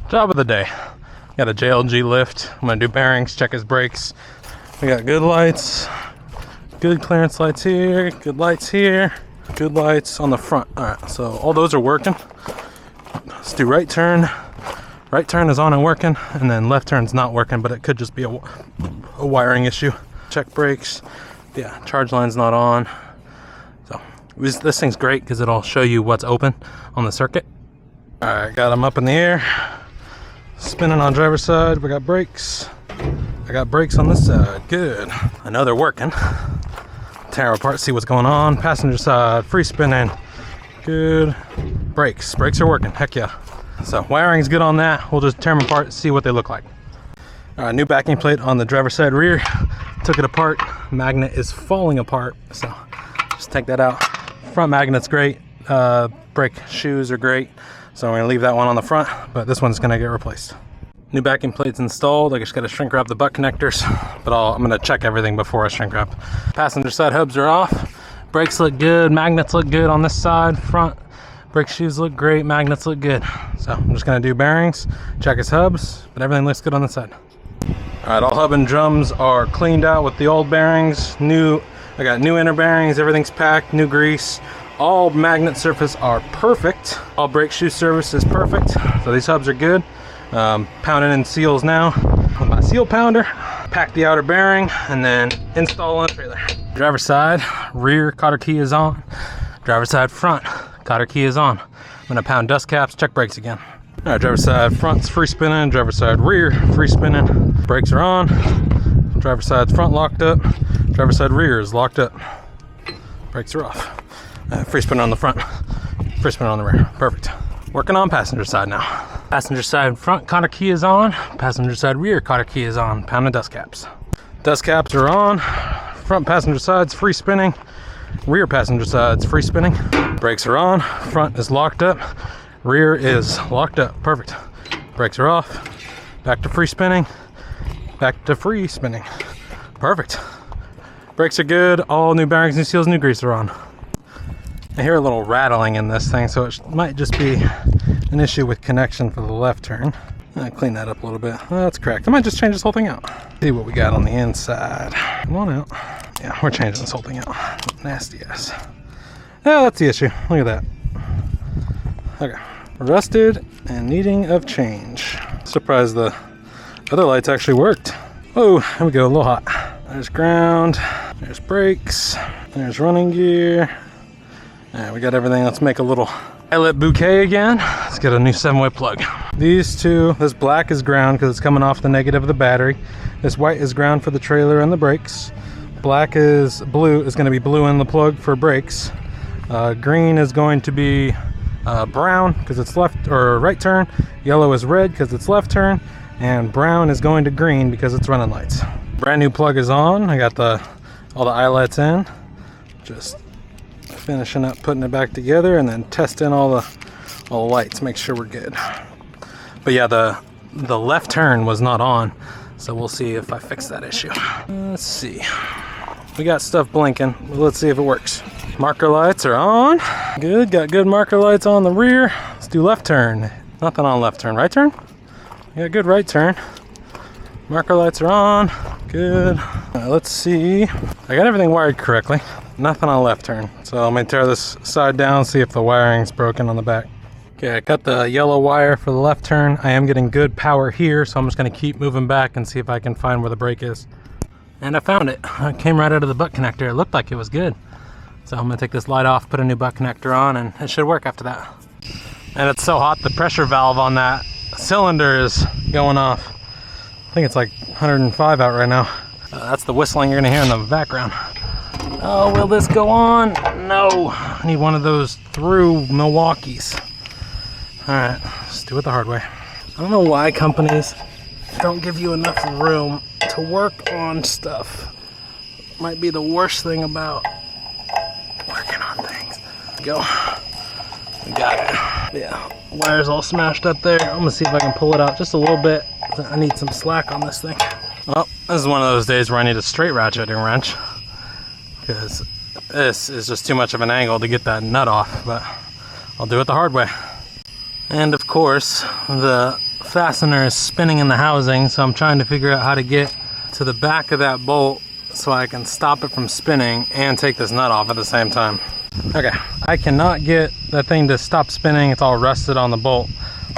Job of the day. Got a JLG lift. I'm gonna do bearings, check his brakes. We got good lights, good clearance lights here, good lights here, good lights on the front. All right, so all those are working. Let's do right turn. Right turn is on and working, and then left turn's not working, but it could just be a wiring issue. Check brakes. Yeah, charge line's not on. So this thing's great because it'll show you what's open on the circuit. All right, got them up in the air. Spinning on driver's side. We got brakes. I got brakes on this side. Good. I know they're working. Tear them apart, see what's going on. Passenger side, free spinning. Good. Brakes. Brakes are working. Heck yeah. So wiring's good on that. We'll just tear them apart, see what they look like. New backing plate on the driver's side rear. Took it apart. Magnet is falling apart, so just take that out. Front magnet's great. Brake shoes are great, so I'm gonna leave that one on the front, but this one's gonna get replaced. New backing plate's installed. I just gotta shrink wrap the butt connectors, but I'm gonna check everything before I shrink wrap. Passenger side hubs are off. Brakes look good. Magnets look good on this side. Front brake shoes look great. Magnets look good. So I'm just gonna do bearings, check his hubs, but everything looks good on this side. All right, all hub and drums are cleaned out with the old bearings. I got new inner bearings. Everything's packed. New grease. All magnet surface are perfect. All brake shoe service is perfect. So these hubs are good. Pounding in seals now with my seal pounder. Pack the outer bearing and then install on the trailer. Driver's side, rear cotter key is on. Driver's side front, cotter key is on. I'm gonna pound dust caps, check brakes again. All right, driver's side front's free spinning. Driver's side rear, free spinning. Brakes are on. Driver's side front locked up. Driver's side rear is locked up. Brakes are off. Free spinner on the front, free spinner on the rear. Perfect. Working on passenger side now. Passenger side front cotter key is on. Passenger side rear cotter key is on. Pounding dust caps. Dust caps are on. Front passenger side's free spinning. Rear passenger side's free spinning. Brakes are on. Front is locked up. Rear is locked up. Perfect. Brakes are off. Back to free spinning. Back to free spinning. Perfect. Brakes are good. All new bearings, new seals, new grease are on. I hear a little rattling in this thing, so it might just be an issue with connection for the left turn. I'll clean that up a little bit. Oh, that's correct. I might just change this whole thing out. See what we got on the inside. Come on out. Yeah, we're changing this whole thing out. Nasty ass. Yeah, that's the issue. Look at that. Okay. Rusted and needing of change. Surprised the other lights actually worked. Oh, here we go. A little hot. There's ground. There's brakes. There's running gear. Alright, we got everything. Let's make a little eyelet bouquet again. Let's get a new 7-way plug. These two, this black is ground because it's coming off the negative of the battery. This white is ground for the trailer and the brakes. Black is blue, is going to be blue in the plug for brakes. Green is going to be brown because it's left or right turn. Yellow is red because it's left turn. And brown is going to green because it's running lights. Brand new plug is on. I got all the eyelets in. Just finishing up putting it back together and then testing all the lights, make sure we're good. But yeah, the left turn was not on, so we'll see if I fix that issue. Let's see, we got stuff blinking. Let's see if it works. Marker lights are on. Good, got good marker lights on the rear. Let's do left turn. Nothing on left turn. Right turn? Yeah, good right turn. Marker lights are on. Good. Let's see. I got everything wired correctly. Nothing on left turn. So I'm gonna tear this side down, see if the wiring's broken on the back. Okay, I cut the yellow wire for the left turn. I am getting good power here, so I'm just gonna keep moving back and see if I can find where the brake is. And I found it. It came right out of the butt connector. It looked like it was good. So I'm gonna take this light off, put a new butt connector on, and it should work after that. And it's so hot, the pressure valve on that cylinder is going off. I think it's like 105 out right now. That's the whistling you're gonna hear in the background. Oh, will this go on? No. I need one of those through Milwaukee's. All right, let's do it the hard way. I don't know why companies don't give you enough room to work on stuff. Might be the worst thing about working on things. Go. We got it. Yeah, wire's all smashed up there. I'm gonna see if I can pull it out just a little bit. I need some slack on this thing. Well, this is one of those days where I need a straight ratcheting wrench, because this is just too much of an angle to get that nut off, but I'll do it the hard way. And of course, the fastener is spinning in the housing, so I'm trying to figure out how to get to the back of that bolt so I can stop it from spinning and take this nut off at the same time. Okay, I cannot get that thing to stop spinning. It's all rusted on the bolt.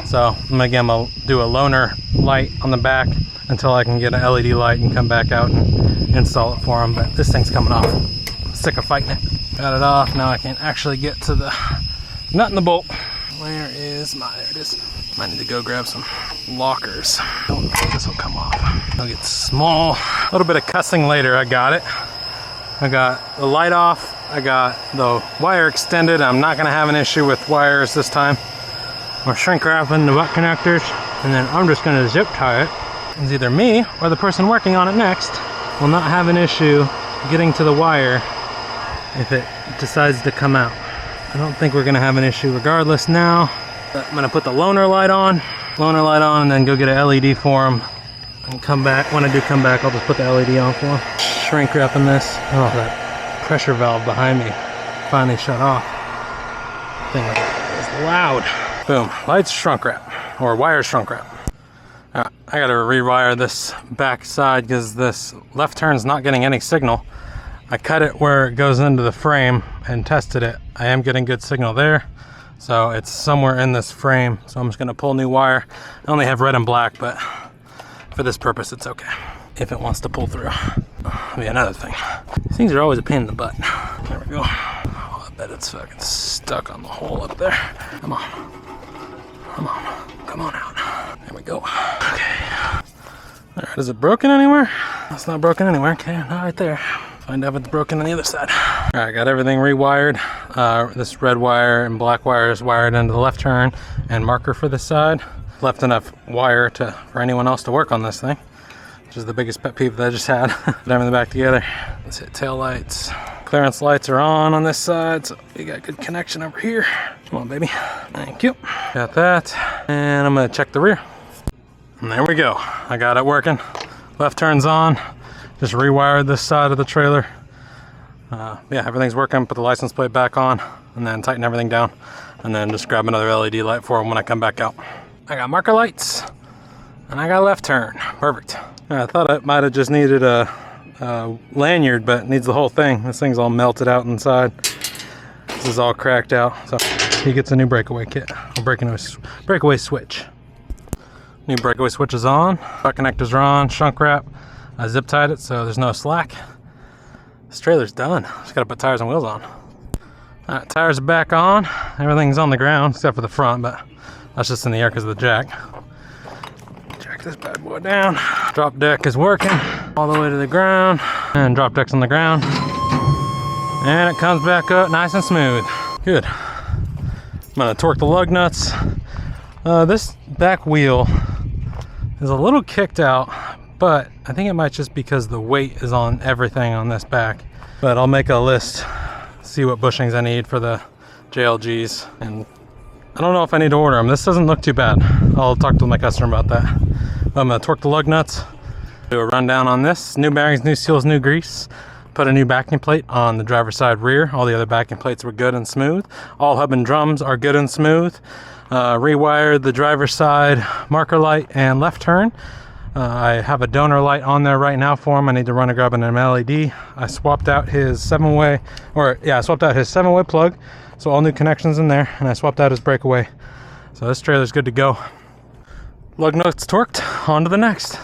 So I'm gonna do a loaner light on the back until I can get an LED light and come back out and install it for them. But this thing's coming off. I'm sick of fighting it. Got it off. Now I can actually get to the nut in the bolt. Where is my, there it is. I need to go grab some lockers. Don't know if this will come off. It'll get small. A little bit of cussing later, I got it. I got the light off. I got the wire extended. I'm not gonna have an issue with wires this time. We're shrink wrapping the butt connectors, and then I'm just gonna zip tie it. It's either me or the person working on it next will not have an issue getting to the wire if it decides to come out. I don't think we're gonna have an issue regardless now. I'm gonna put the loaner light on, and then go get an LED for him and come back. When I do come back, I'll just put the LED on for him. Shrink wrapping this. Oh, that pressure valve behind me finally shut off. Thing is loud. Boom, lights shrunk wrap, or wire shrunk wrap. I gotta rewire this back side because this left turn's not getting any signal. I cut it where it goes into the frame and tested it. I am getting good signal there. So it's somewhere in this frame. So I'm just gonna pull new wire. I only have red and black, but for this purpose, it's okay. If it wants to pull through. That'll be another thing. These things are always a pain in the butt. There we go. Oh, I bet it's fucking stuck on the hole up there. Come on. Come on. Come on out. There we go. Okay. All right, is it broken anywhere? It's not broken anywhere. Okay, not right there. Find out if it's broken on the other side. All right, got everything rewired. This red wire and black wire is wired into the left turn and marker for the side. Left enough wire for anyone else to work on this thing, which is the biggest pet peeve that I just had. Put everything back together. Let's hit tail lights. Clearance lights are on this side, so we got good connection over here. Come on, baby. Thank you. Got that. And I'm gonna check the rear. And there we go. I got it working. Left turn's on. Just rewired this side of the trailer. Yeah, everything's working. Put the license plate back on and then tighten everything down. And then just grab another LED light for them when I come back out. I got marker lights and I got left turn. Perfect. I thought it might have just needed a lanyard, but it needs the whole thing. This thing's all melted out inside. This is all cracked out. So he gets a new breakaway kit. A breakaway switch. New breakaway switch is on. Butt connectors are on. Shrunk wrap. I zip tied it so there's no slack. This trailer's done. Just gotta put tires and wheels on. Alright, tires are back on. Everything's on the ground except for the front, but that's just in the air because of the jack. Jack this bad boy down. Drop deck is working all the way to the ground. And drop deck's on the ground. And it comes back up nice and smooth. Good. I'm gonna torque the lug nuts. This back wheel is a little kicked out, but I think it might just because the weight is on everything on this back. But I'll make a list, see what bushings I need for the JLGs, and I don't know if I need to order them. This doesn't look too bad. I'll talk to my customer about that. But I'm gonna torque the lug nuts, do a rundown on this. New bearings, new seals, new grease. Put a new backing plate on the driver's side rear. All the other backing plates were good and smooth. All hub and drums are good and smooth. Rewired the driver's side marker light and left turn. I have a donor light on there right now for him. I need to run and grab an LED. I swapped out his 7-way, I swapped out his 7-way plug. So all new connections in there, and I swapped out his breakaway. So this trailer's good to go. Lug nuts torqued, on to the next.